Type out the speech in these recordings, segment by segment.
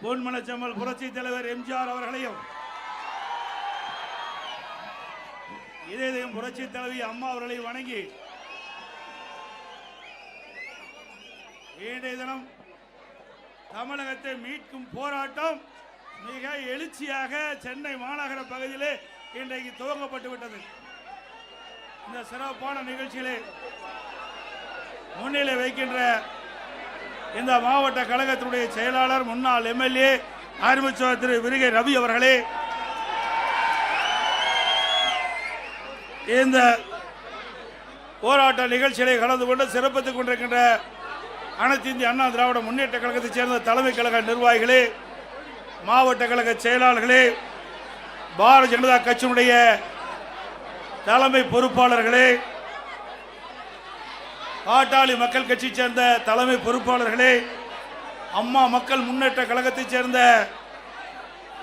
பொன்மனச்செம்மல் புரட்சி தலைவர் எம்ஜிஆர் அவர்களையும் இதயம் புரட்சி தலைவி அம்மா அவர்களை வணங்கி இன்றைய தினம் தமிழகத்தை மீட்கும் போராட்டம் மிக எழுச்சியாக சென்னை மாநகர பகுதியிலே இன்றைக்கு துவங்கப்பட்டு விட்டது. இந்த சிறப்பான நிகழ்ச்சியிலே முன்னிலை வைக்கின்ற இந்த மாவட்ட கழகத்தினுடைய செயலாளர் முன்னாள் எம்எல்ஏ ஆர்மிச்சர் திரு விரிகை ரவி அவர்களே, இந்த போராட்ட நிகழ்ச்சிகளை கலந்து கொண்டு சிறப்பித்துக் கொண்டிருக்கின்ற அனைத்து இந்திய அண்ணா திராவிட முன்னேற்ற கழகத்தைச் சேர்ந்த தலைமை கழக நிர்வாகிகளே, மாவட்ட கழக செயலாளர்களே, பாரதிய ஜனதா கட்சியினுடைய தலைமை பொறுப்பாளர்களே, பாட்டாளி மக்கள் கட்சியைச் சேர்ந்த தலைமை பொறுப்பாளர்களே, அம்மா மக்கள் முன்னேற்ற கழகத்தைச் சேர்ந்த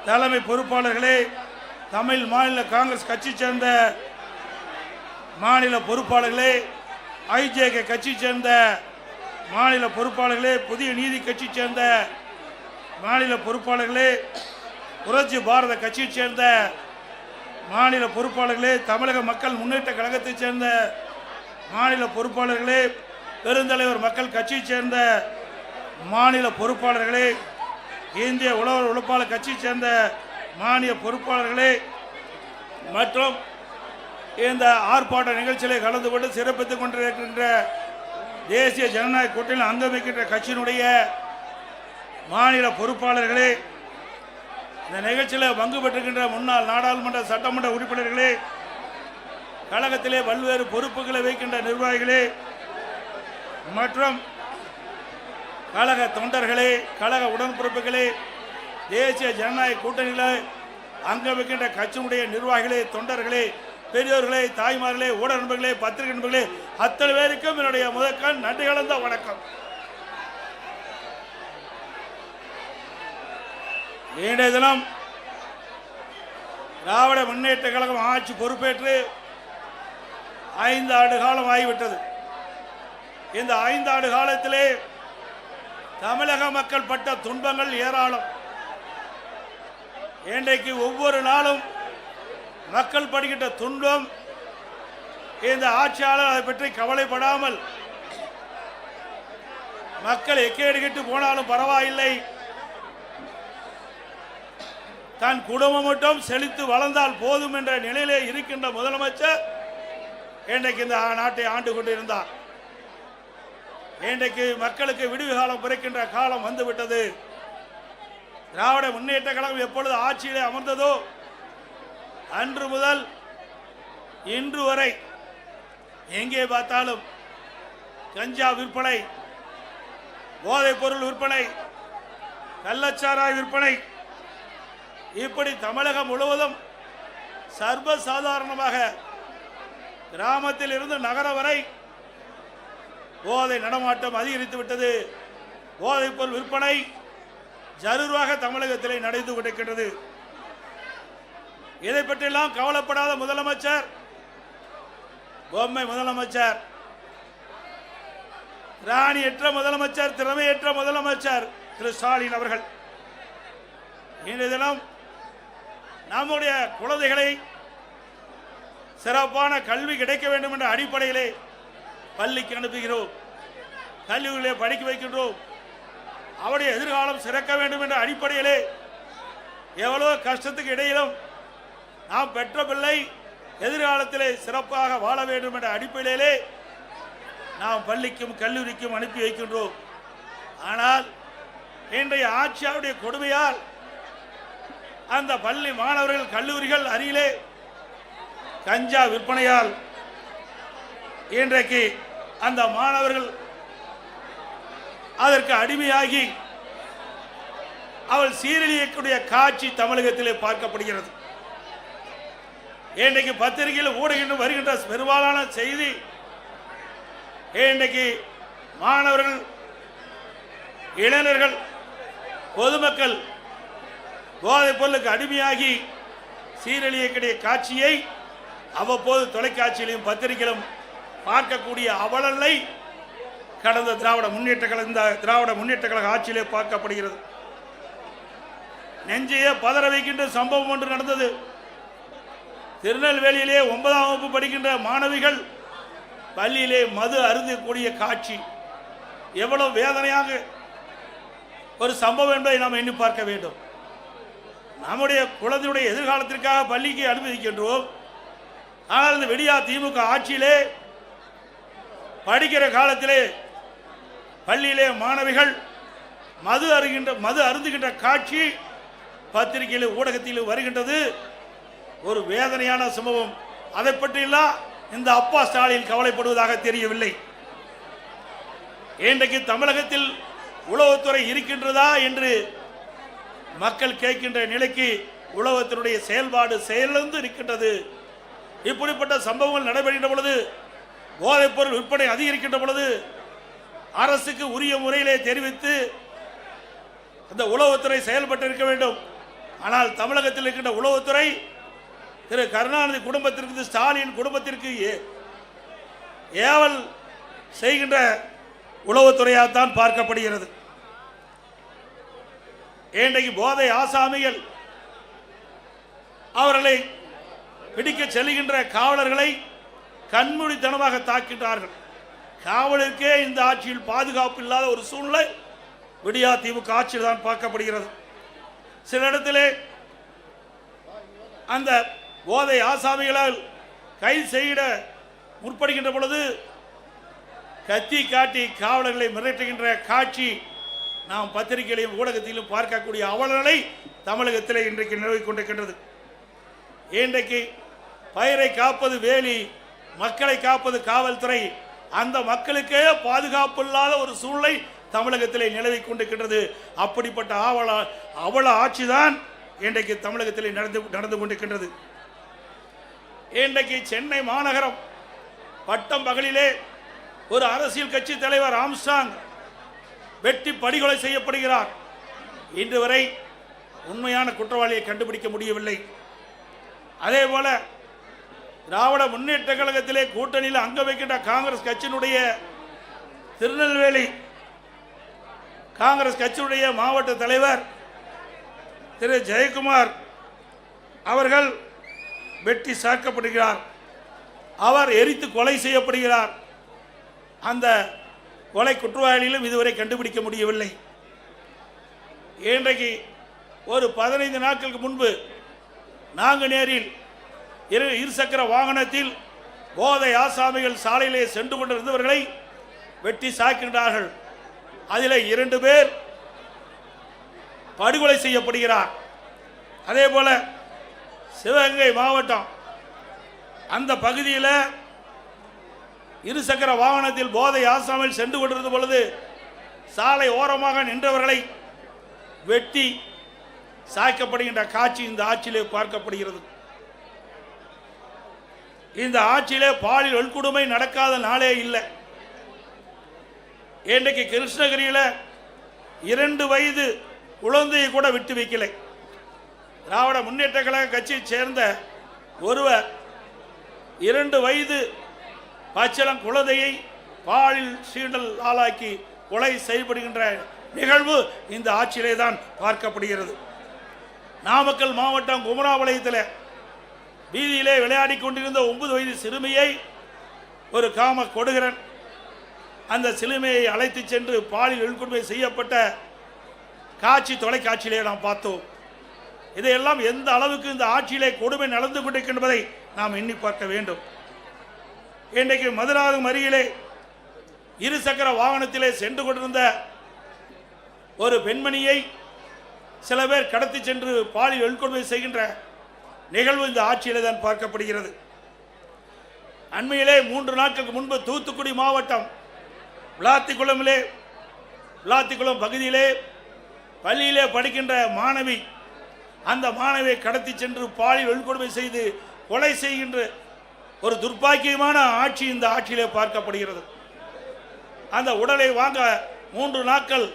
தலைமை பொறுப்பாளர்களே, தமிழ் மாநில காங்கிரஸ் கட்சியைச் சேர்ந்த மாநில பொறுப்பாளர்களே, ஐஜேகே கட்சியைச் சேர்ந்த மாநில பொறுப்பாளர்களே, புதிய நீதி கட்சியைச் சேர்ந்த மாநில பொறுப்பாளர்களே, புரட்சி பாரத கட்சியைச் சேர்ந்த மாநில பொறுப்பாளர்களே, தமிழக மக்கள் முன்னேற்ற கழகத்தைச் சேர்ந்த மாநில பொறுப்பாளர்களே, பெருந்தலைவர் மக்கள் கட்சியைச் சேர்ந்த மாநில பொறுப்பாளர்களே, இந்திய உழவர் உழைப்பாளர் கட்சியைச் சேர்ந்த மாநில பொறுப்பாளர்களே மற்றும் இந்த ஆர்ப்பாட்ட நிகழ்ச்சிகளை கலந்து கொண்டு சிறப்பித்துக் கொண்டிருக்கின்ற தேசிய ஜனநாயக கூட்டணியில் அங்கமிக்கின்ற கட்சியினுடைய மாநில பொறுப்பாளர்களே, இந்த நிகழ்ச்சியில் பங்கு பெற்றிருக்கின்ற முன்னாள் நாடாளுமன்ற சட்டமன்ற உறுப்பினர்களே, கழகத்திலே பல்வேறு பொறுப்புகளை வைக்கின்ற நிர்வாகிகளே மற்றும் கழக தொண்டர்களே, கழக உடன்பிறப்புகளே, தேசிய ஜனநாயக கூட்டணியில் அங்கமிக்கின்ற கட்சியினுடைய நிர்வாகிகளே, தொண்டர்களே, பெரியோர்களே, தாய்மார்களே, ஊடக நண்பர்களே, பத்திரிகை நண்பர்களே, அத்தனை பேருக்கும் என்னுடைய முதற்கண் நன்றி கலந்த வணக்கம். இன்றைய தினம் திராவிட முன்னேற்ற கழகம் ஆட்சி பொறுப்பேற்று 5 ஆண்டு காலம் ஆகிவிட்டது. இந்த 5 ஆண்டு காலத்திலே தமிழக மக்கள் பட்ட துன்பங்கள் ஏராளம். இன்றைக்கு ஒவ்வொரு நாளும் மக்கள் படுகின்ற துன்பம், இந்த ஆட்சியாளர் அதை பற்றி கவலைப்படாமல் மக்கள் எக்கேடு கெட்டு போனாலும் பரவாயில்லை, தன் குடும்பம் மட்டும் செழித்து வளர்ந்தால் போதும் என்ற நிலையிலே இருக்கின்ற முதலமைச்சர் இன்றைக்கு இந்த நாட்டை ஆண்டு கொண்டிருந்தார். இன்றைக்கு மக்களுக்கு விடுவு காலம் பிறக்கின்ற காலம் வந்துவிட்டது. திராவிட முன்னேற்ற கழகம் எப்பொழுது ஆட்சியிலே அமர்ந்ததோ அன்று முதல் இன்று வரை எங்கே பார்த்தாலும் கஞ்சா விற்பனை, போதைப் பொருள் விற்பனை, கள்ளச்சாராய விற்பனை, இப்படி தமிழகம் முழுவதும் சர்வசாதாரணமாக கிராமத்தில் இருந்து நகரம் வரை போதை நடமாட்டம் அதிகரித்து விட்டது. போதைப் பொருள் விற்பனை ஜரூராக தமிழகத்திலே நடந்து கொண்டிருக்கின்றது. இதை பற்றியெல்லாம் கவலைப்படாத முதலமைச்சர், பொம்மை முதலமைச்சர், ராணியற்ற முதலமைச்சர், திறமையற்ற முதலமைச்சர் திரு ஸ்டாலின் அவர்கள் இன்றைய தினம் நம்முடைய குழந்தைகளை சிறப்பான கல்வி கிடைக்க வேண்டும் என்ற அடிப்படையிலே பள்ளிக்கு அனுப்புகிறோம், கல்லூரியிலே படிக்க வைக்கின்றோம். அவருடைய எதிர்காலம் சிறக்க வேண்டும் என்ற அடிப்படையிலே எவ்வளவு கஷ்டத்துக்கு இடையிலும் நாம் பெற்ற பிள்ளை எதிர்காலத்திலே சிறப்பாக வாழ வேண்டும் என்ற அடிப்படையிலே நாம் பள்ளிக்கும் கல்லூரிக்கும் அனுப்பி வைக்கின்றோம். ஆனால் இன்றைய ஆட்சியாளருடைய கொடுமையால் அந்த பள்ளி மாணவர்கள் கல்லூரிகள் அருகிலே கஞ்சா விற்பனையால் இன்றைக்கு அந்த மாணவர்கள் அதற்கு அடிமையாகி அவள் சீரழியக்கூடிய காட்சி தமிழகத்திலே பார்க்கப்படுகிறது. இன்றைக்கு பத்திரிகையில் ஊடகங்கள் வருகின்ற பெரும்பாலான செய்தி, இன்றைக்கு மாணவர்கள், இளைஞர்கள், பொதுமக்கள் போதைப் பொருளுக்கு அடிமையாகி சீரழியக்கூடிய காட்சியை அவ்வப்போது தொலைக்காட்சியிலும் பத்திரிகையிலும் பார்க்கக்கூடிய அவலங்களை கடந்த திராவிட முன்னேற்ற கழக ஆட்சியிலே பார்க்கப்படுகிறது. நெஞ்சையே பதற வைக்கின்ற சம்பவம் ஒன்று நடந்தது. திருநெல்வேலியிலே 9ஆம் வகுப்பு படிக்கின்ற மாணவிகள் பள்ளியிலே மது அருந்தக்கூடிய காட்சி எவ்வளவு வேதனையாக ஒரு சம்பவம் என்பதை நாம் எண்ணி பார்க்க வேண்டும். நம்முடைய குழந்தையுடைய எதிர்காலத்திற்காக பள்ளிக்கு அனுமதிக்கின்றோம். ஆனால் இந்த விடியா திமுக ஆட்சியிலே படிக்கிற காலத்திலே பள்ளியிலே மாணவிகள் மது அருந்துகின்ற காட்சி பத்திரிகையில் ஊடகத்தில் வருகின்றது. ஒரு வேதனையான சம்பவம். அதை பற்றியெல்லாம் இந்த அப்பா ஸ்டாலின் கவலைப்படுவதாக தெரியவில்லை. இன்றைக்கு தமிழகத்தில் உளவுத்துறை இருக்கின்றதா என்று மக்கள் கேட்கின்ற நிலைக்கு உளவுத்துறையுடைய செயல்பாடு செயலிழந்து இருக்கின்றது. இப்படிப்பட்ட சம்பவங்கள் நடைபெறுகின்ற பொழுது, போதைப் பொருள் விற்பனை அதிகரிக்கின்ற பொழுது அரசுக்கு உரிய முறையிலே தெரிவித்து அந்த உளவுத்துறை செயல்பட்டு இருக்க வேண்டும். ஆனால் தமிழகத்தில் இருக்கின்ற உளவுத்துறை திரு கருணாநிதி குடும்பத்திற்கு, ஸ்டாலின் குடும்பத்திற்கு ஏவல் செய்கின்ற உளவுத்துறையாகத்தான் பார்க்கப்படுகிறது. இன்றைக்கு போதை ஆசாமிகள் அவர்களை பிடிக்க செல்கின்ற காவலர்களை கண்மூடித்தனமாக தாக்கின்றார்கள். காவலருக்கே இந்த ஆட்சியில் பாதுகாப்பு இல்லாத ஒரு சூழ்நிலை விடியா திமுக ஆட்சியில் தான் பார்க்கப்படுகிறது. சில இடத்திலே அந்த போதை ஆசாமிகளால் கைது செய்ய முற்படுகின்ற பொழுது கத்தி காட்டி காவலர்களை மிரட்டுகின்ற காட்சி நாம் பத்திரிகையிலும் ஊடகத்திலும் பார்க்கக்கூடிய அவலங்களை தமிழகத்தில் இன்றைக்கு நிலவிக் கொண்டிருக்கின்றது. இன்றைக்கு பயிரை காப்பது வேலி, மக்களை காப்பது காவல்துறை. அந்த மக்களுக்கே பாதுகாப்பு இல்லாத ஒரு சூழ்நிலை தமிழகத்திலே நிலவிக் கொண்டிருக்கின்றது. அப்படிப்பட்ட அவல ஆட்சிதான் இன்றைக்கு தமிழகத்திலே நடந்து கொண்டிருக்கின்றது. இன்றைக்கு சென்னை மாநகரம் பட்டம் பகலிலே ஒரு அரசியல் கட்சி தலைவர் ஆம்ஸ்ட்ராங் வெட்டி படுகொலை செய்யப்படுகிறார். இன்று வரை உண்மையான குற்றவாளியை கண்டுபிடிக்க முடியவில்லை. அதே போல திராவிட முன்னேற்ற கழகத்திலே கூட்டணியில் அங்க வைக்கின்ற காங்கிரஸ் கட்சியினுடைய திருநெல்வேலி காங்கிரஸ் கட்சியுடைய மாவட்ட தலைவர் திரு ஜெயக்குமார் அவர்கள் வெட்டி சாக்கப்படுகிறார். அவர் எரித்து கொலை செய்யப்படுகிறார். அந்த கொலை குற்றவாளிகளும் இதுவரை கண்டுபிடிக்க முடியவில்லை. இன்றைக்கு ஒரு 15 நாட்களுக்கு முன்பு நாங்குநேரில் இருசக்கர வாகனத்தில் போதை ஆசாமிகள் சாலையிலே சென்று கொண்டிருந்தவர்களை வெட்டி சாக்கின்றார்கள். அதில் 2 பேர் படுகொலை செய்யப்படுகிறார். அதே போல சிவகங்கை மாவட்டம் அந்த பகுதியில் இருசக்கர வாகனத்தில் போதை ஆசாமிகள் சென்று கொண்டிருந்த பொழுது சாலை ஓரமாக நின்றவர்களை வெட்டி சாய்க்கப்படுகின்ற காட்சி இந்த ஆட்சியிலே பார்க்கப்படுகிறது. இந்த ஆட்சியிலே பாலியல் வன்கொடுமை நடக்காத நாளே இல்லை. இன்றைக்கு கிருஷ்ணகிரியில் 2 வயது குழந்தையை கூட விட்டு வைக்கலை. திராவிட முன்னேற்ற கழக கட்சியை சேர்ந்த ஒருவர் 2 வயது பச்சிளம் குழந்தையை பாலியல் சீண்டல் ஆளாக்கி கொலை செய்யப்படுகின்ற நிகழ்வு இந்த ஆட்சியிலே தான் பார்க்கப்படுகிறது. நாமக்கல் மாவட்டம் குமராபாளையத்தில் வீதியிலே விளையாடி கொண்டிருந்த 9 வயது சிறுமியை ஒரு காம கொடுகிறன் அந்த சிறுமியை அழைத்து சென்று பாலியல் வன்கொடுமை செய்யப்பட்ட காட்சி தொலைக்காட்சியிலே நாம் பார்த்தோம். இதையெல்லாம் எந்த அளவுக்கு இந்த ஆட்சியிலே கொடுமை நடந்து கொண்டிருக்கின்றதை நாம் எண்ணி பார்க்க வேண்டும். இன்றைக்கு மதுராந்தகம் அருகிலே இருசக்கர வாகனத்திலே சென்று கொண்டிருந்த ஒரு பெண்மணியை சில பேர் கடத்தி சென்று பாலியல் வன்கொடுமை செய்கின்ற நிகழ்வு இந்த ஆட்சியிலே தான் பார்க்கப்படுகிறது. அண்மையிலே 3 நாட்களுக்கு முன்பு தூத்துக்குடி மாவட்டம் விளாத்திக்குளம் பகுதியிலே பள்ளியிலே படிக்கின்ற மாணவி, அந்த மாணவியை கடத்தி சென்று பாலியல் வன்கொடுமை செய்து கொலை செய்கின்ற ஒரு துர்ப்பாக்கியமான ஆட்சி இந்த ஆட்சியிலே பார்க்கப்படுகிறது. அந்த உடலை வாங்க 3 நாட்கள்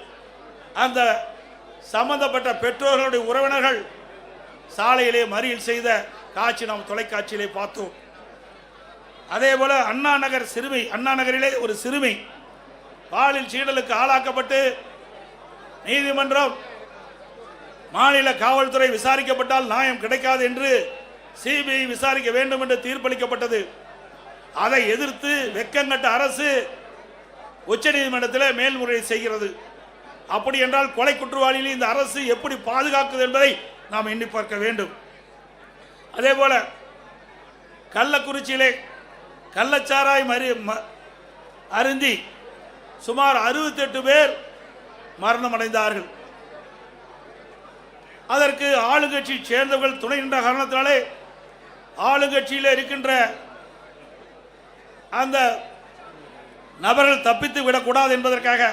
அந்த சம்பந்தப்பட்ட பெற்றோர்களுடைய உறவினர்கள் சாலையிலே மறியல் செய்த காட்சி நாம் தொலைக்காட்சியிலே பார்த்தோம். அதே போல அண்ணா நகரிலே ஒரு சிறுமி பாலியல் சீண்டலுக்கு ஆளாக்கப்பட்டு நீதிமன்றம் மாநில காவல்துறை விசாரிக்கப்பட்டால் நியாயம் கிடைக்காது என்று சிபிஐ விசாரிக்க வேண்டும் என்று தீர்ப்பளிக்கப்பட்டது. அதை எதிர்த்து வெக்கங்கட்ட அரசு உச்சநீதிமன்றத்தில் மேல்முறையீடு செய்கிறது. அப்படி என்றால் கொலை குற்றவாளிகளை இந்த அரசு எப்படி பாதுகாக்குது என்பதை நாம் எண்ணி பார்க்க வேண்டும். அதே போல கள்ளக்குறிச்சியிலே கள்ளச்சாராய் அருந்தி சுமார் 68 பேர் மரணம் அடைந்தார்கள். அதற்கு ஆளுங்கட்சி சேர்ந்தவர்கள் துணை நின்ற காரணத்தினாலே ஆளுங்கட்சியில் இருக்கின்ற அந்த நபர்கள் தப்பித்து விடக்கூடாது என்பதற்காக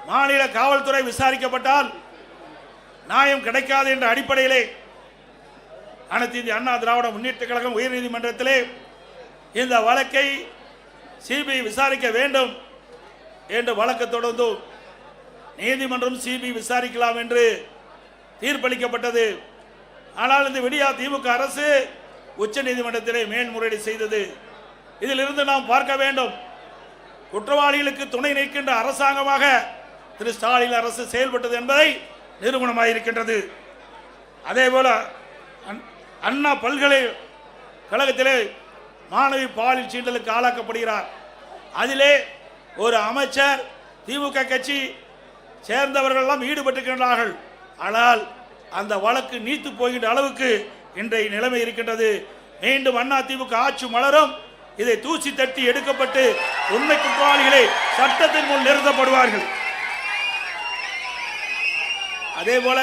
மாநில காவல்துறை விசாரிக்கப்பட்டால் நியாயம் கிடைக்காது என்ற அடிப்படையிலே அனைத்து இந்திய அண்ணா திராவிட முன்னேற்ற கழகம் உயர்நீதிமன்றத்திலே இந்த வழக்கை சிபிஐ விசாரிக்க வேண்டும் என்று வழக்கு தொடர்ந்து நீதிமன்றம் சிபிஐ விசாரிக்கலாம் என்று தீர்ப்பளிக்கப்பட்டது. ஆனால் இந்த விடியா திமுக அரசு உச்ச நீதிமன்றத்திலே மேல்முறையீடு செய்தது. இதிலிருந்து நாம் பார்க்க வேண்டும், குற்றவாளிகளுக்கு துணை நிற்கின்ற அரசாங்கமாக திரு ஸ்டாலின் அரசு செயல்பட்டது என்பதை நிரூபணமாயிருக்கின்றது. அதே போல அண்ணா பல்கலைக்கழகத்திலே மாணவி பாலியல் சீண்டலுக்கு ஆளாக்கப்படுகிறார். அதிலே ஒரு அமைச்சர் திமுக கட்சி சேர்ந்தவர்கள் எல்லாம் ஈடுபட்டிருக்கின்றார்கள். ஆனால் அந்த வழக்கு நீத்து போகின்ற அளவுக்கு இன்றைய நிலைமை இருக்கின்றது. மீண்டும் அண்ணா திமுக ஆட்சி மலரும், இதை தூசி தட்டி எடுக்கப்பட்டு உண்மை குற்றவாளிகளை சட்டத்தின் முன் நிறுத்தப்படுவார்கள். அதே போல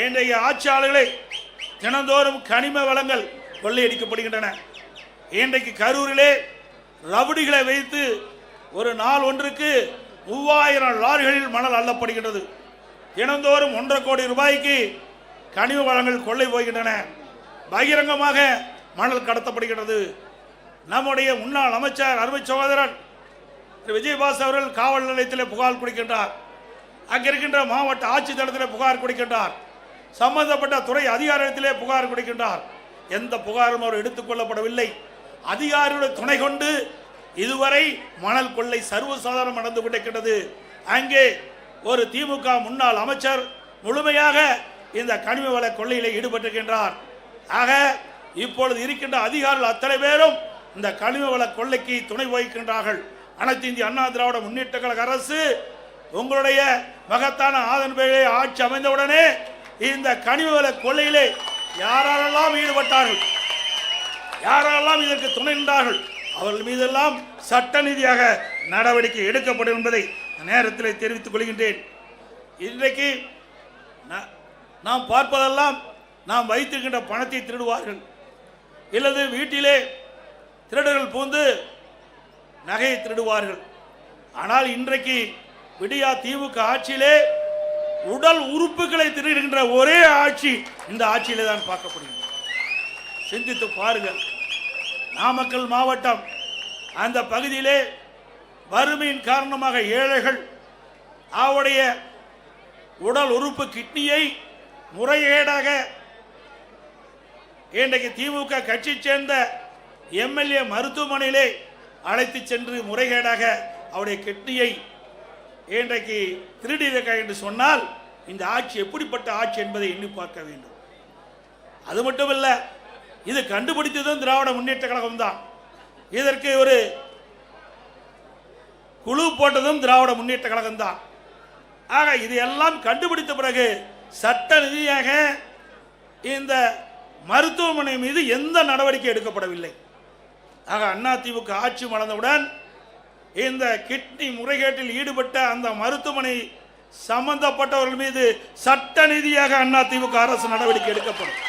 இன்றைய ஆட்சியாளர்களை தினந்தோறும் கனிம வளங்கள் கொள்ளையடிக்கப்படுகின்றன. இன்றைக்கு கரூரிலே ரவுடிகளை வைத்து ஒரு நாள் ஒன்றுக்கு 3000 லாரிகளில் மணல் அள்ளப்படுகின்றது. தினந்தோறும் 1.5 கோடி ரூபாய்க்கு கனிம வளங்கள் கொள்ளை போகின்றன. பகிரங்கமாக மணல் கடத்தப்படுகிறது. நம்முடைய முன்னாள் அமைச்சர் அருமை சகோதரன் விஜயபாஸ் அவர்கள் காவல் நிலையத்தில் புகார் கொடுக்கின்றார். அங்கிருக்கின்ற மாவட்ட ஆட்சித்தளத்தில் புகார் கொடுக்கின்றார். சம்பந்தப்பட்ட துறை அதிகாரத்திலே புகார் கொடுக்கின்றார். எந்த புகாரும் அவர் எடுத்துக்கொள்ளப்படவில்லை. அதிகாரியுடைய துணை கொண்டு இதுவரை மணல் கொள்ளை சர்வசாதாரணம் நடந்து கொண்டிருக்கிறது. அங்கே ஒரு திமுக முன்னாள் அமைச்சர் முழுமையாக இந்த கனிம வள கொள்ளையிலே ஈடுபட்டிருக்கின்றார். ஆக இப்பொழுது இருக்கின்ற அதிகாரிகள் அத்தனை பேரும் இந்த கனிம வள கொள்ளைக்கு துணை வகிக்கின்றார்கள். அனைத்து இந்திய அண்ணா திராவிட முன்னேற்ற கழக அரசு உங்களுடைய மகத்தான ஆதரவிலே ஆட்சி அமைந்தவுடனே இந்த கனிம வள கொள்ளையிலே யாரெல்லாம் ஈடுபட்டார்கள், யாரெல்லாம் இதற்கு துணை நின்றார்கள், அவர்கள் மீதெல்லாம் சட்ட ரீதியாக நடவடிக்கை எடுக்கப்படும் என்பதை நேரத்தில் தெரிவித்துக் கொள்கின்றேன். இன்றைக்கு நாம் பார்ப்பதெல்லாம் நாம் வைத்திருக்கின்ற பணத்தை திருடுவார்கள், இல்லது வீட்டிலே திருடர்கள் பூந்து நகையை திருடுவார்கள். ஆனால் இன்றைக்கு விடியா திமுக ஆட்சியிலே உடல் உறுப்புகளை திருடுகின்ற ஒரே ஆட்சி இந்த ஆட்சியிலே தான் பார்க்கப்படுகிறது. சிந்தித்து பாருங்கள். நாமக்கல் மாவட்டம் அந்த பகுதியிலே வறுமையின் காரணமாக ஏழைகள் அவருடைய உடல் உறுப்பு கிட்னியை முறைகேடாக இன்றைக்கு திமுக கட்சி சேர்ந்த எம்எல்ஏ மருத்துவமனையிலே அழைத்து சென்று முறைகேடாக அவருடைய கிட்னியை இன்றைக்கு திருடியிருக்க என்று சொன்னால் இந்த ஆட்சி எப்படிப்பட்ட ஆட்சி என்பதை எண்ணி பார்க்க வேண்டும். அது மட்டுமல்ல, இது கண்டுபிடித்ததும் திராவிட முன்னேற்ற கழகம் தான். இதற்கு ஒரு குழு போட்டதும் திராவிட முன்னேற்ற கழகம் தான். ஆக இதையெல்லாம் கண்டுபிடித்த பிறகு சட்ட ரீதியாக இந்த மருத்துவமனை மீது எந்த நடவடிக்கை எடுக்கப்படவில்லை. ஆக அதிமுக ஆட்சி மலர்ந்தவுடன் இந்த கிட்னி முறைகேட்டில் ஈடுபட்ட அந்த மருத்துவமனை சம்பந்தப்பட்டவர்கள் மீது சட்ட ரீதியாக அதிமுக அரசு நடவடிக்கை எடுக்கப்படும்.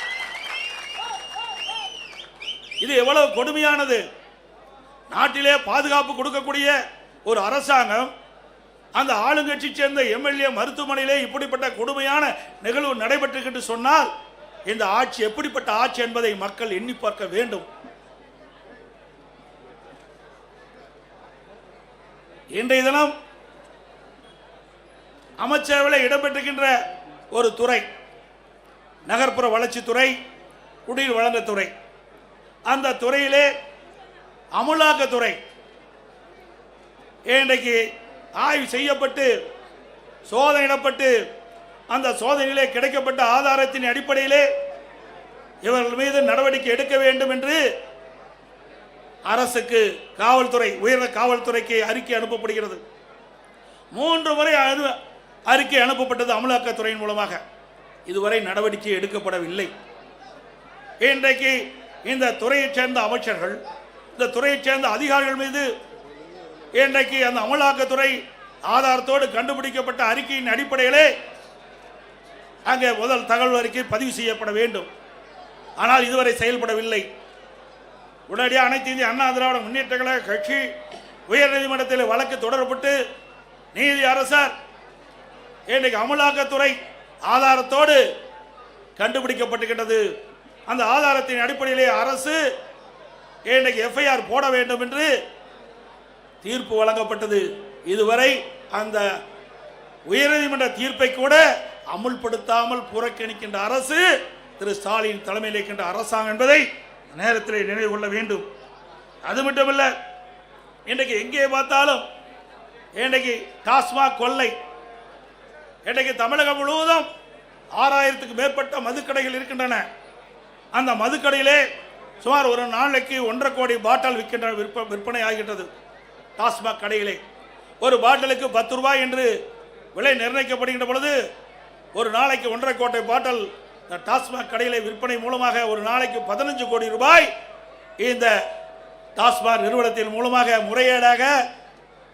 இது எவ்வளவு கொடுமையானது! நாட்டிலே பாதுகாப்பு கொடுக்கக்கூடிய ஒரு அரசாங்கம் அந்த ஆளுங்கட்சி சேர்ந்த எம்எல்ஏ மருத்துவமனையிலே இப்படிப்பட்ட கொடுமையான நிகழ்வு நடைபெற்று சொன்னால் இந்த ஆட்சி எப்படிப்பட்ட ஆட்சி என்பதை மக்கள் எண்ணி பார்க்க வேண்டும். இன்றைய தினம் அமைச்சரவையில் இடம்பெற்றிருக்கின்ற ஒரு துறை நகர்ப்புற வளர்ச்சித்துறை, குடிநீர் வழங்கத்துறை. அந்த துறையிலே அமலாக்கத்துறை இன்றைக்கு ஆய்வு செய்யப்பட்டு சோதனையிடப்பட்டு அந்த சோதனையிலே கிடைக்கப்பட்ட ஆதாரத்தின் அடிப்படையிலே இவர்கள் மீது நடவடிக்கை எடுக்க வேண்டும் என்று அரசுக்கு காவல்துறை உயர்ந்த காவல்துறைக்கு அறிக்கை அனுப்பப்படுகிறது. 3 முறை அறிக்கை அனுப்பப்பட்டது அமலாக்கத்துறையின் மூலமாக. இதுவரை நடவடிக்கை எடுக்கப்படவில்லை. இன்றைக்கு இந்த துறையைச் சேர்ந்த அமைச்சர்கள், இந்த துறையைச் சேர்ந்த அதிகாரிகள் மீது இன்றைக்கு அந்த அமலாக்கத்துறை ஆதாரத்தோடு கண்டுபிடிக்கப்பட்ட அறிக்கையின் அடிப்படையிலே அங்கே முதல் தகவல் அறிக்கை பதிவு செய்யப்பட வேண்டும். ஆனால் இதுவரை செயல்படவில்லை. உடனடியாக அனைத்து இந்திய அண்ணா திராவிட முன்னேற்ற கழக கட்சி உயர்நீதிமன்றத்தில் வழக்கு தொடரப்பட்டு நீதி அரசர் இன்றைக்கு அமலாக்கத்துறை ஆதாரத்தோடு கண்டுபிடிக்கப்பட்டுகின்றது. அந்த ஆதாரத்தின் அடிப்படையிலே அரசு இன்றைக்கு எஃப்ஐஆர் போட வேண்டும் என்று தீர்ப்பு வழங்கப்பட்டது. இதுவரை அந்த உயர்நீதிமன்ற தீர்ப்பை கூட அமுல்படுத்தாமல் புறக்கணிக்கின்ற அரசு திரு ஸ்டாலின் தலைமையில் இருக்கின்ற அரசாங்கம் என்பதை நேரத்தில் நினைவு கொள்ள வேண்டும். அது மட்டுமல்ல, இன்றைக்கு எங்கே பார்த்தாலும் இன்றைக்கு டாஸ்மாக் கொள்ளை. இன்றைக்கு தமிழகம் முழுவதும் 6000க்கும் மேற்பட்ட மதுக்கடைகள் இருக்கின்றன. அந்த மதுக்கடையிலே சுமார் ஒரு நாளைக்கு 1.5 கோடி பாட்டில் விற்பனை ஆகின்றது. டாஸ்மாக் கடையிலே ஒரு பாட்டிலுக்கு 10 ரூபாய் என்று விலை நிர்ணயிக்கப்படுகின்ற பொழுது ஒரு நாளைக்கு 1.5 கோடி பாட்டில் டாஸ்மாக் கடையிலே விற்பனை மூலமாக ஒரு நாளைக்கு 15 கோடி ரூபாய் இந்த டாஸ்மாக் நிறுவனத்தின் மூலமாக முறையீடாக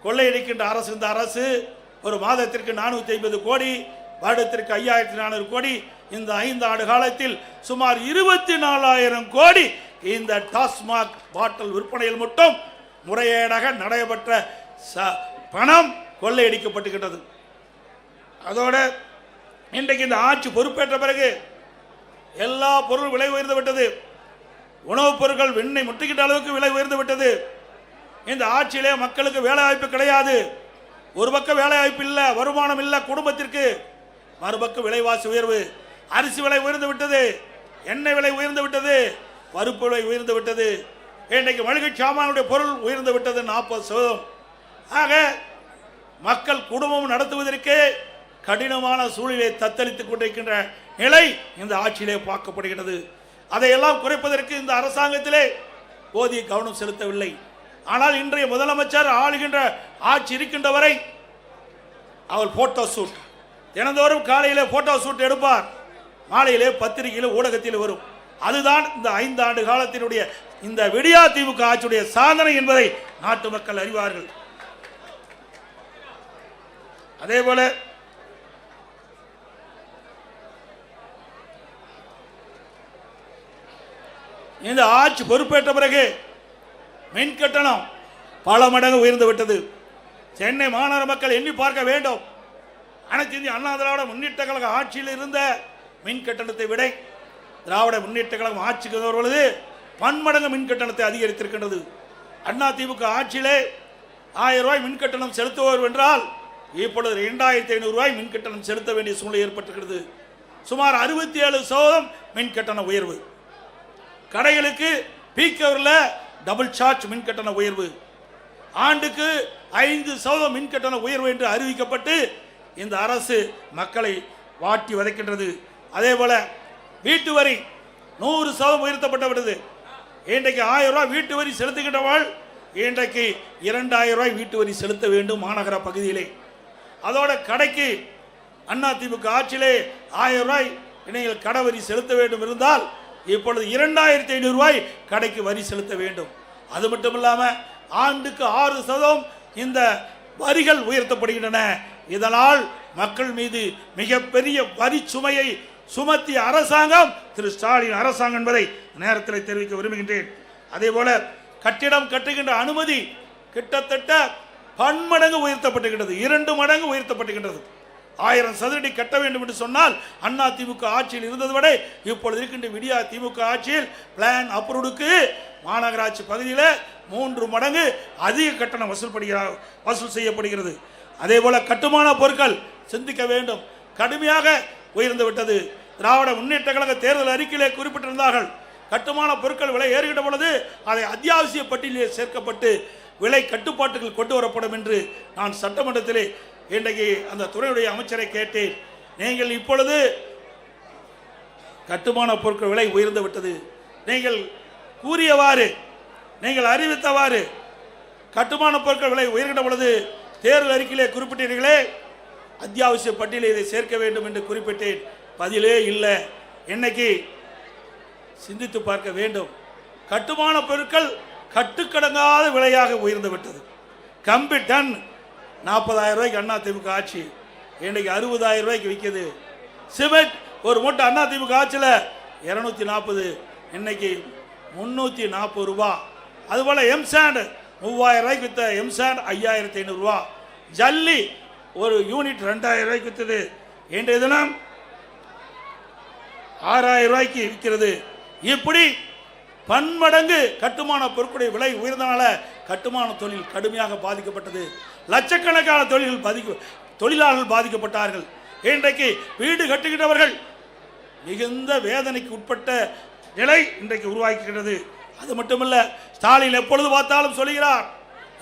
கொள்ளையடிக்கின்ற அரசு. இந்த அரசு ஒரு மாதத்திற்கு 450 கோடி, வருடத்திற்கு 5400 கோடி, இந்த 5 ஆண்டு காலத்தில் சுமார் 24,000 கோடி இந்த டாஸ்மாக் பாட்டில் விற்பனையில் மட்டும் முறையீடாக நடைபெற்ற பணம் கொள்ளையடிக்கப்பட்டுகின்றது. அதோட இன்றைக்கு இந்த ஆட்சி பொறுப்பேற்ற பிறகு எல்லா பொருள் விலை உயர்ந்து விட்டது. உணவுப் பொருட்கள் விண்ணை முட்டுகின்ற அளவுக்கு விலை உயர்ந்து விட்டது. இந்த ஆட்சியிலே மக்களுக்கு வேலை வாய்ப்பு கிடையாது. ஒரு பக்கம் வேலை வாய்ப்பு இல்லை, வருமானம் இல்லை குடும்பத்திற்கு. மறுபக்கம் விலைவாசி உயர்வு. அரிசி விலை உயர்ந்து விட்டது, எண்ணெய் விலை உயர்ந்து விட்டது, பருப்பு விலை உயர்ந்து விட்டது. இன்றைக்கு மளிகை சாமானுடைய பொருள் உயர்ந்து விட்டது 40%. ஆக மக்கள் குடும்பம் நடத்துவதற்கு கடினமான சூழ்நிலை தத்தளித்துக் கொண்டிருக்கின்ற நிலை இந்த ஆட்சியிலே பார்க்கப்படுகிறது. அதையெல்லாம் குறைப்பதற்கு இந்த அரசாங்கத்திலே போதிய கவனம் செலுத்தவில்லை. ஆனால் இன்றைய முதலமைச்சர் ஆளுகின்ற ஆட்சி இருக்கின்ற வரை அவர் போட்டோ ஷூட் தினந்தோறும் காலையிலே போட்டோ ஷூட் எடுப்பார், மாலையிலே பத்திரிகையில் ஊடகத்தில் வரும். அதுதான் இந்த 5 ஆண்டு காலத்தினுடைய இந்த விடியா திமுக ஆட்சியுடைய சாதனை என்பதை நாட்டு மக்கள் அறிவார்கள். அதேபோல இந்த ஆட்சி பொறுப்பேற்ற பிறகு மின் கட்டணம் பல மடங்கு உயர்ந்து விட்டது. சென்னை மாநகர மக்கள் எண்ணி பார்க்க வேண்டும். அனைத்து இந்திய அண்ணா திராவிட முன்னேற்ற கழக ஆட்சியில் இருந்த மின் கட்டணத்தை விட திராவிட முன்னேற்ற கழகம் ஆட்சிக்கு வரும் பொழுது பன்மடங்கு மின் கட்டணத்தை அதிகரித்திருக்கின்றது. அண்ணா திமுக ஆட்சியிலே 1000 ரூபாய் மின் கட்டணம் செலுத்துவோர் என்றால் இப்பொழுது 2500 ரூபாய் மின் கட்டணம் செலுத்த வேண்டிய சூழ்நிலை ஏற்பட்டிருக்கிறது. சுமார் 67% மின் கட்டண உயர்வு. கடைகளுக்கு பீக் ஹவரில் டபுள் சார்ஜ் மின் கட்டண உயர்வு. ஆண்டுக்கு 5% மின் கட்டண உயர்வு என்று அறிவிக்கப்பட்டு இந்த அரசு மக்களை வாட்டி வதைக்கின்றது. அதே போல வீட்டு வரி 100% உயர்த்தப்பட்டு விட்டது. இன்றைக்கு 1000 ரூபாய் வீட்டு வரி செலுத்துகின்றவள் இன்றைக்கு 2000 ரூபாய் வீட்டு வரி செலுத்த வேண்டும் மாநகர பகுதியிலே. அதோட கடைக்கு அண்ணா திமுக ஆட்சியிலே 1000 ரூபாய் நீங்கள் கடை வரி செலுத்த வேண்டும் இருந்தால் இப்பொழுது 2500 ரூபாய் கடைக்கு வரி செலுத்த வேண்டும். அது மட்டும் இல்லாமல் ஆண்டுக்கு 6% இந்த வரிகள் உயர்த்தப்படுகின்றன. இதனால் மக்கள் மீது மிகப்பெரிய வரி சுமையை சுமத்திய அரசாங்கம் திரு ஸ்டாலின் அரசாங்கம் என்பதை நேரத்தில் தெரிவிக்க விரும்புகின்றேன். அதே போல கட்டிடம் கட்டுகின்ற அனுமதி கிட்டத்தட்ட பன்மடங்கு உயர்த்தப்பட்டுகின்றது, 2 மடங்கு உயர்த்தப்பட்டுகின்றது. 1000 சதுரடி கட்ட வேண்டும் என்று சொன்னால் அண்ணா திமுக ஆட்சியில் இருந்ததை விட இப்பொழுது இருக்கின்ற விடியா திமுக ஆட்சியில் பிளான் அப்ரூவ்டுக்கு மாநகராட்சி பகுதியில் 3 மடங்கு அதிக கட்டணம் வசூல் செய்யப்படுகிறது. அதே போல கட்டுமான பொருட்கள் சிந்திக்க வேண்டும், கடுமையாக உயர்ந்து விட்டது. திராவிட முன்னேற்ற கழக தேர்தல் அறிக்கையிலே குறிப்பிட்டிருந்தார்கள், கட்டுமான பொருட்கள் விலை ஏறுகின்ற பொழுது அதை அத்தியாவசிய பட்டியலில் சேர்க்கப்பட்டு விலை கட்டுப்பாட்டுகள் கொண்டு வரப்படும் என்று நான் சட்டமன்றத்திலே இன்றைக்கு அந்த துறையுடைய அமைச்சரை கேட்டேன். நீங்கள் இப்பொழுது கட்டுமான பொருட்கள் விலை உயர்ந்து விட்டது, நீங்கள் கூறியவாறு நீங்கள் அறிவித்தவாறு கட்டுமான பொருட்கள் விலை உயர்கின்ற பொழுது தேர்தல் அறிக்கையிலே குறிப்பிட்டீர்களே அத்தியாவசிய பட்டியலில் இதை சேர்க்க வேண்டும் என்று குறிப்பிட்டேன். பதிலே இல்லை. இன்னைக்கு சிந்தித்து பார்க்க வேண்டும். கட்டுமான பொருட்கள் கட்டுக்கடங்காத விலையாக உயர்ந்து விட்டது. கம்பி டன் 40,000 ரூபாய்க்கு அண்ணா திமுக ஆட்சி, இன்னைக்கு 60,000 ரூபாய்க்கு விற்கிது. சிமெண்ட் ஒரு மூட்டை அண்ணா திமுக ஆட்சியில் 240, இன்னைக்கு 340 ரூபா. அதுபோல எம்சாண்ட் 3000 ரூபாய்க்கு விற்ற எம்சாண்ட் 5500 ரூபா. ஜல்லி ஒரு யூனிட் 2000 ரூபாய்க்கு விற்றது, இன்றைய தினம் 6000 ரூபாய்க்கு விற்கிறது. இப்படி பன்மடங்கு கட்டுமான பொருட்களுடைய விலை உயர்ந்தனால கட்டுமான தொழில் கடுமையாக பாதிக்கப்பட்டது. லட்சக்கணக்கான தொழிலாளர்கள் பாதிக்கப்பட்டார்கள். இன்றைக்கு வீடு கட்டுகின்றவர்கள் மிகுந்த வேதனைக்கு உட்பட்ட நிலை இன்றைக்கு உருவாக்குகிறது. அது மட்டுமல்ல, ஸ்டாலின் எப்பொழுது பார்த்தாலும் சொல்லுகிறார்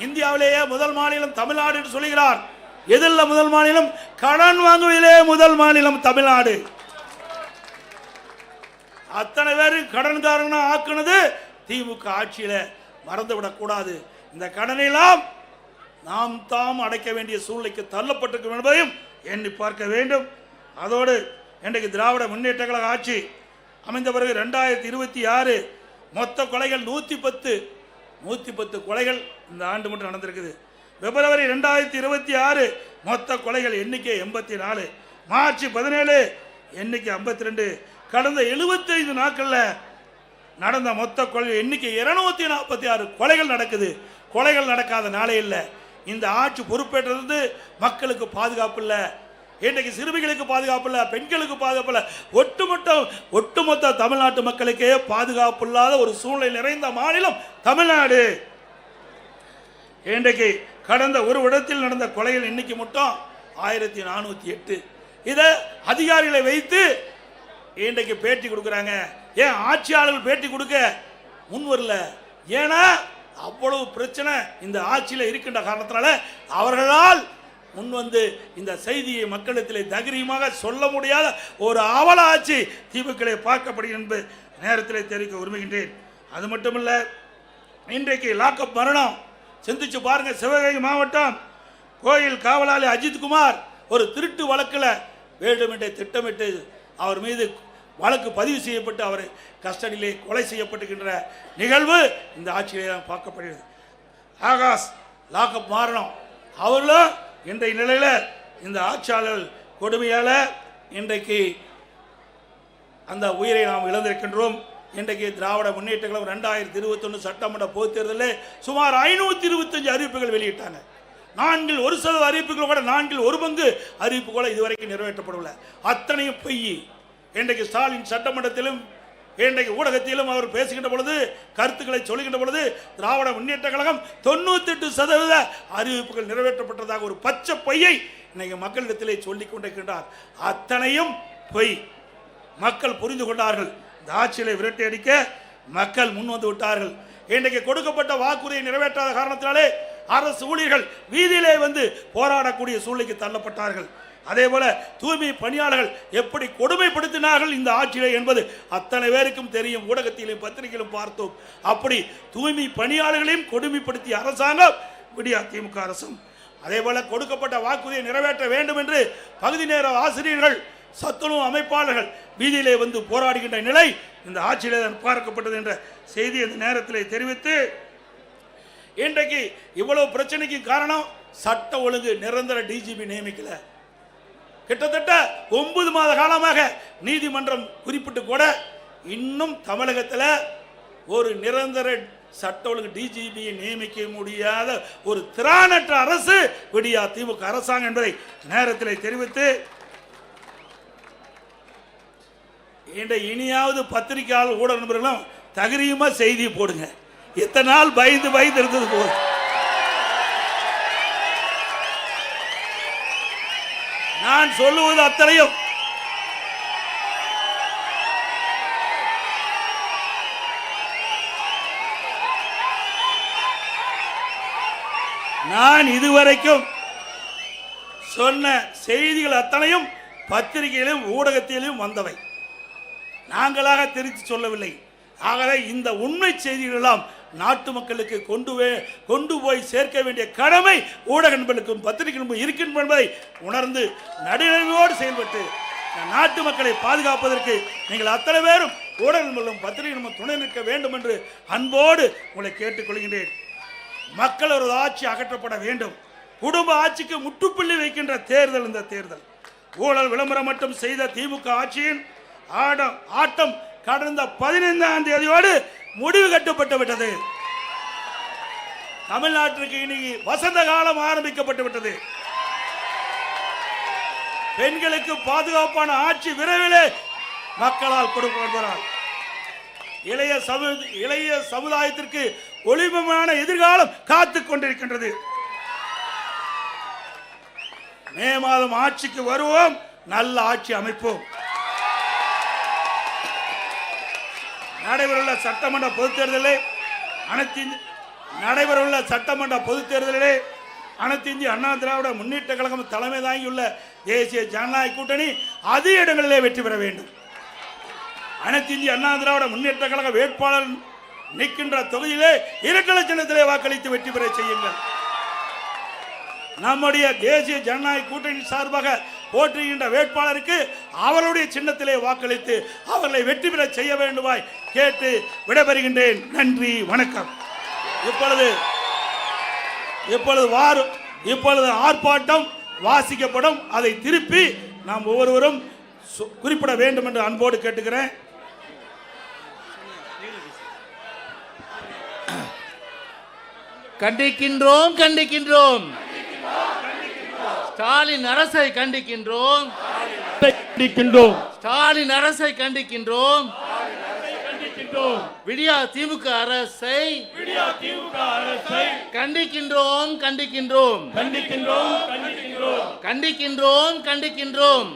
இந்தியாவிலேயே முதல் மாநிலம் தமிழ்நாடு என்று சொல்லுகிறார். எதில் முதல் மாநிலம்? கடன் வாங்குவதிலே முதல் மாநிலம் தமிழ்நாடு. அத்தனை பேரும் கடன்காரனா ஆக்குனது திமுக ஆட்சியில, மறந்துவிடக் கூடாது. இந்த கடனெல்லாம் நாம் தாம் அடைக்க வேண்டிய சூழ்நிலைக்கு தள்ளப்பட்டிருக்கும் என்பதையும் எண்ணி பார்க்க வேண்டும். அதோடு இன்றைக்கு திராவிட முன்னேற்ற கழக ஆட்சி அமைந்த பிறகு 2026 மொத்த கொலைகள் 110 கொலைகள் இந்த ஆண்டு மட்டும் நடந்திருக்குது. பிப்ரவரி 2026 மொத்த கொலைகள் எண்ணிக்கை 84, மார்ச் 17 எண்ணிக்கை 52. கடந்த 75 நாட்களில் நடந்த மொத்த கொலை எண்ணிக்கை 246 கொலைகள் நடக்குது. கொலைகள் நடக்காத நாளே இல்லை. இந்த ஆட்சி பொறுப்பேற்றது மக்களுக்கு பாதுகாப்பு இல்லை, இன்றைக்கு சிறுமிகளுக்கு பாதுகாப்பு இல்லை, பெண்களுக்கு பாதுகாப்பு இல்லை, ஒட்டுமொத்த தமிழ்நாட்டு மக்களுக்கே பாதுகாப்பு இல்லாத ஒரு சூழ்நிலை நிறைந்த மாநிலம் தமிழ்நாடு. இன்றைக்கு கடந்த ஒரு இடத்தில் நடந்த கொலைகள் எண்ணிக்கை மட்டும் 1408. இதை அதிகாரிகளை வைத்து இன்றைக்கு பேட்டி கொடுக்குறாங்க. ஏன் ஆட்சியாளர்கள் பேட்டி கொடுக்க முன் வரல? ஏன்னா அவ்வளவு பிரச்சனை இந்த ஆட்சியில் இருக்கின்ற காரணத்தினால அவர்களால் முன் வந்து இந்த செய்தியை மக்களிடத்திலே தைரியமாக சொல்ல முடியாத ஒரு அவல ஆட்சி திமுக பார்க்கப்படுகிறது என்பது நேரத்தில் தெரிவிக்க விரும்புகின்றேன். அது மட்டுமல்ல, இன்றைக்கு லாக்அப் மரணம் சிந்திச்சு பாருங்க. சிவகங்கை மாவட்டம் கோயில் காவலாளி அஜித்குமார் ஒரு திருட்டு வழக்கில் வேண்டுமென்றே திட்டமிட்டு அவர் மீது வழக்கு பதிவு செய்யப்பட்டு அவரை கஸ்டடியிலே கொலை செய்யப்பட்டுகின்ற நிகழ்வு இந்த ஆட்சியிலே தான் பார்க்கப்படுகிறது. ஆகாஷ் லாக்அப் மாறணும், அவர்களும் இன்றைய நிலையில் இந்த ஆட்சியாளர் கொடுமையால் இன்றைக்கு அந்த உயிரை நாம் இழந்திருக்கின்றோம். இன்றைக்கு திராவிட முன்னேற்ற கழகம் 2021 சட்டமன்ற பொதுத் தேர்தலில் சுமார் 525 அறிவிப்புகள் வெளியிட்டாங்க. 1% அறிவிப்புகள் கூட 1/4 அறிவிப்பு கூட இதுவரைக்கும் நிறைவேற்றப்படவில்லை. அத்தனையும் பொய். இன்றைக்கு ஸ்டாலின் சட்டமன்றத்திலும் இன்றைக்கு ஊடகத்திலும் அவர் பேசுகின்ற பொழுது, கருத்துக்களை சொல்லுகின்ற பொழுது திராவிட முன்னேற்ற கழகம் 98% அறிவிப்புகள் நிறைவேற்றப்பட்டதாக ஒரு பச்சை பொய்யை இன்னைக்கு மக்களிடத்திலே சொல்லிக் கொண்டிருக்கின்றார். அத்தனையும் பொய். மக்கள் புரிந்து கொண்டார்கள். இந்த ஆட்சியை விரட்டி அடிக்க மக்கள் முன் வந்து விட்டார்கள். இன்றைக்கு கொடுக்கப்பட்ட வாக்குறுதியை நிறைவேற்றாத காரணத்தினாலே அரசு ஊழியர்கள் வீதியிலே வந்து போராடக்கூடிய சூழ்நிலைக்கு தள்ளப்பட்டார்கள். அதே போல தூய்மை பணியாளர்கள் எப்படி கொடுமைப்படுத்தினார்கள் இந்த ஆட்சியிலே என்பது அத்தனை பேருக்கும் தெரியும். ஊடகத்திலும் பத்திரிகையிலும் பார்த்தோம். அப்படி தூய்மை பணியாளர்களையும் கொடுமைப்படுத்திய அரசாங்கம் விடியா திமுக அரசும். அதே போல கொடுக்கப்பட்ட வாக்குறுதியை நிறைவேற்ற வேண்டும் என்று பகுதி நேர ஆசிரியர்கள், சத்துணவு அமைப்பாளர்கள் வீதியிலே வந்து போராடுகின்ற நிலை இந்த ஆட்சியிலே தான் பார்க்கப்பட்டது என்ற செய்தி இந்த நேரத்தில் தெரிவித்து, இன்றைக்கு இவ்வளவு பிரச்சனைக்கு காரணம் சட்ட ஒழுங்கு நிரந்தர டிஜிபி நியமிக்கல. கிட்டத்தட்ட 9 மாத காலமாக நீதிமன்றம் குறிப்பிட்டு கூட இன்னும் தமிழகத்தில் ஒரு நிரந்தர சட்ட ஒழுங்கு டிஜிபியை நியமிக்க முடியாத ஒரு திராணற்ற அரசு விடியா திமுக அரசாங்கம் என்பதை நேரத்தில் தெரிவித்து, இனியாவது பத்திரிகையாளர் ஊடக நண்பர்களும் தகுதியுமா செய்தி போடுங்க. இத்தனை நாள் பயந்து இருந்தது போது நான் சொல்லுவது அத்தனையும் நான் இதுவரைக்கும் சொன்ன செய்திகள் அத்தனையும் பத்திரிகையிலும் ஊடகத்திலும் வந்தவை, நாங்களாக திருத்தி சொல்லவில்லை. ஆகவே இந்த உண்மை செய்திகள் எல்லாம் நாட்டு மக்களுக்கு கொண்டு போய் சேர்க்க வேண்டிய கடமை ஊடக நண்பர்களுக்கும் பத்திரிகைகளுக்கும் இருக்கின்ற என்பதை உணர்ந்து நடுநிலையோடு செயல்பட்டு நாட்டு மக்களை பாதுகாப்பதற்கு நீங்கள் அத்தனை பேரும் ஊடக நண்பர்களும் பத்திரிகைகளும் துணை நிற்க வேண்டும் என்று அன்போடு உங்களை கேட்டுக்கொள்கின்றேன். மக்கள் ஒரு ஆட்சி அகற்றப்பட வேண்டும். குடும்ப ஆட்சிக்கு முற்றுப்புள்ளி வைக்கின்ற தேர்தல் இந்த தேர்தல். ஊழல் விளம்பரம் மட்டும் செய்த திமுக ஆட்சியின் ஆட்டம் கடந்த 15ஆம் தேதியோடு முடிவு கட்டப்பட்டு விட்டது. தமிழ்நாட்டிற்கு இன்னைக்கு வசந்த காலம் ஆரம்பிக்கப்பட்டு விட்டது. பெண்களுக்கு பாதுகாப்பான ஆட்சி விரைவிலே மக்களால் கொடுக்கப்படுகிறார். இளைய சமுதாயத்திற்கு ஒளிமயமான எதிர்காலம் காத்துக் கொண்டிருக்கின்றது. மே மாதம் ஆட்சிக்கு வருவோம், நல்ல ஆட்சி அமைப்போம். நடைபெறவுள்ள சட்டமன்ற பொதுத் தேர்தலில் அனைத்து இந்திய அண்ணா திராவிட முன்னேற்ற கழகம் தலைமை தாங்கியுள்ள தேசிய ஜனநாயக கூட்டணி அதிக இடங்களிலே வெற்றி பெற வேண்டும். அனைத்து இந்திய அண்ணா திராவிட முன்னேற்ற கழக வேட்பாளர் நிற்கின்ற தொகுதியிலே இரட்டை சின்னத்திலே வாக்களித்து வெற்றி பெற செய்யுங்கள். நம்முடைய தேசிய ஜனநாயக கூட்டணி சார்பாக போற்றுகின்ற வேட்பாளருக்கு அவருடைய சின்னத்திலே வாக்களித்து அவர்களை வெற்றி பெற செய்ய வேண்டுமாய் கேட்டு விடைபெறுகின்றேன். நன்றி, வணக்கம். இப்பொழுது ஆர்ப்பாட்டம் வாசிக்கப்படும். அதை திருப்பி நாம் ஒவ்வொருவரும் குறிப்பிட வேண்டும் என்று அன்போடு கேட்டுக்கிறேன். கண்டிக்கின்றோம் கண்டிக்கின்றோம் ஸ்டாலின் அரசை கண்டிக்கின்றோம். ஸ்டாலின் அரசை கண்டிக்கின்றோம். விடியா திமுக அரசை கண்டிக்கின்றோம் கண்டிக்கின்றோம் கண்டிக்கின்றோம் கண்டிக்கின்றோம்.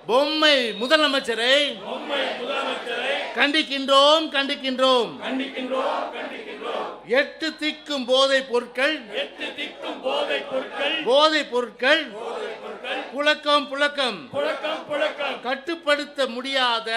பொம்மை முதலமைச்சரை கண்டிக்கின்றோம் கண்டிக்கின்றோம். 8 திக்கும் போதைப் பொருட்கள் புழக்கம் கட்டுப்படுத்த முடியாத